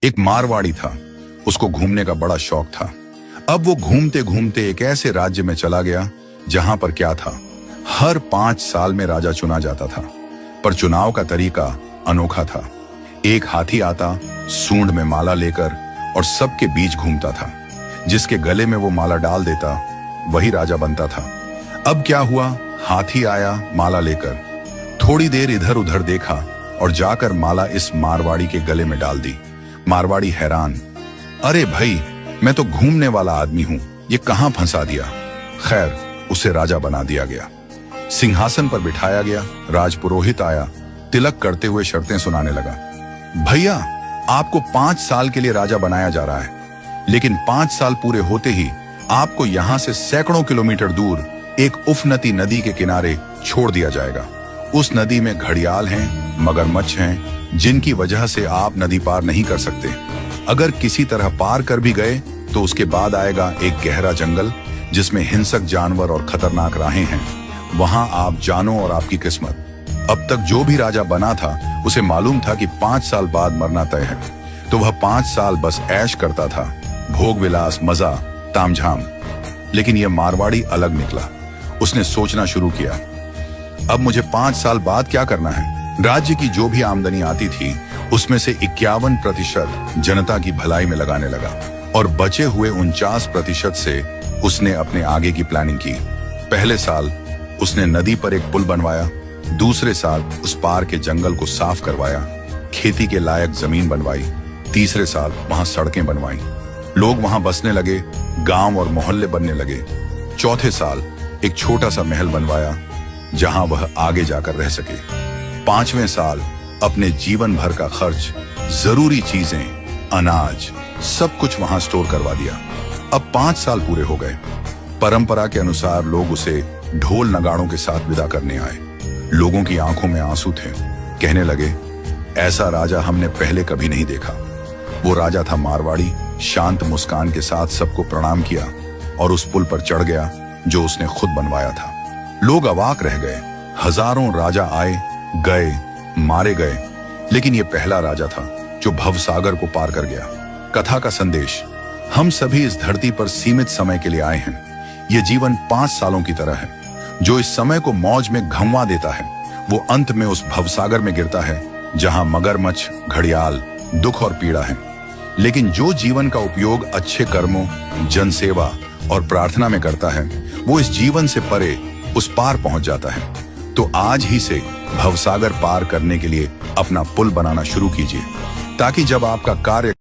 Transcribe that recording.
एक मारवाड़ी था, उसको घूमने का बड़ा शौक था। अब वो घूमते घूमते एक ऐसे राज्य में चला गया जहां पर क्या था, हर 5 साल में राजा चुना जाता था, पर चुनाव का तरीका अनोखा था। एक हाथी आता, सूंड में माला लेकर, और सबके बीच घूमता था। जिसके गले में वो माला डाल देता वही राजा बनता था। अब क्या हुआ, हाथी आया माला लेकर, थोड़ी देर इधर उधर देखा और जाकर माला इस मारवाड़ी के गले में डाल दी। मारवाड़ी हैरान, अरे भाई, मैं तो घूमने वाला आदमी हूं, ये कहां फंसा दिया। खैर, उसे राजा बना दिया गया। सिंहासन पर बिठाया गया। राजपुरोहित आया, तिलक करते हुए शर्तें सुनाने लगा। भैया, आपको 5 साल के लिए राजा बनाया जा रहा है, लेकिन 5 साल पूरे होते ही आपको यहां से सैकड़ों किलोमीटर दूर एक उफनती नदी के किनारे छोड़ दिया जाएगा। उस नदी में घड़ियाल हैं, मगरमच्छ हैं, जिनकी वजह से आप नदी पार नहीं कर सकते। अगर किसी तरह पार कर भी गए तो उसके बाद आएगा एक गहरा जंगल जिसमें हिंसक जानवर और खतरनाक राहें हैं। वहां आप जानो और आपकी किस्मत। अब तक जो भी राजा बना था उसे मालूम था कि 5 साल बाद मरना तय है, तो वह 5 साल बस ऐश करता था, भोग विलास, मजा, तामझाम। लेकिन यह मारवाड़ी अलग निकला। उसने सोचना शुरू किया, अब मुझे 5 साल बाद क्या करना है। राज्य की जो भी आमदनी आती थी उसमें से 51% जनता की भलाई में लगाने लगा, और बचे हुए 49% से उसने अपने आगे की प्लानिंग की। पहले साल उसने नदी पर एक पुल बनवाया, दूसरे साल उस पार के जंगल को साफ करवाया, खेती के लायक जमीन बनवाई, तीसरे साल वहां सड़कें बनवाई, लोग वहां बसने लगे, गांव और मोहल्ले बनने लगे। चौथे साल एक छोटा सा महल बनवाया जहां वह आगे जाकर रह सके। 5वें साल अपने जीवन भर का खर्च, जरूरी चीजें, अनाज, सब कुछ वहां स्टोर करवा दिया। अब 5 साल पूरे हो गए। परंपरा के अनुसार लोग उसे ढोल नगाड़ों के साथ विदा करने आए। लोगों की आंखों में आंसू थे। कहने लगे, ऐसा राजा हमने पहले कभी नहीं देखा। वो राजा था मारवाड़ी। शांत मुस्कान के साथ सबको प्रणाम किया और उस पुल पर चढ़ गया जो उसने खुद बनवाया था। लोग अवाक रह गए। हजारों राजा आए गए, मारे गए, लेकिन ये पहला राजा था जो भवसागर को पार कर गया। कथा का संदेश, हम सभी इस धरती पर सीमित समय के लिए आए हैं। ये जीवन 5 सालों की तरह है। जो इस समय को मौज में घंवा देता है वो अंत में उस भवसागर में गिरता है जहां मगरमच्छ, घड़ियाल, दुख और पीड़ा है। लेकिन जो जीवन का उपयोग अच्छे कर्मों, जनसेवा और प्रार्थना में करता है वो इस जीवन से परे उस पार पहुंच जाता है। तो आज ही से भवसागर पार करने के लिए अपना पुल बनाना शुरू कीजिए, ताकि जब आपका कार्य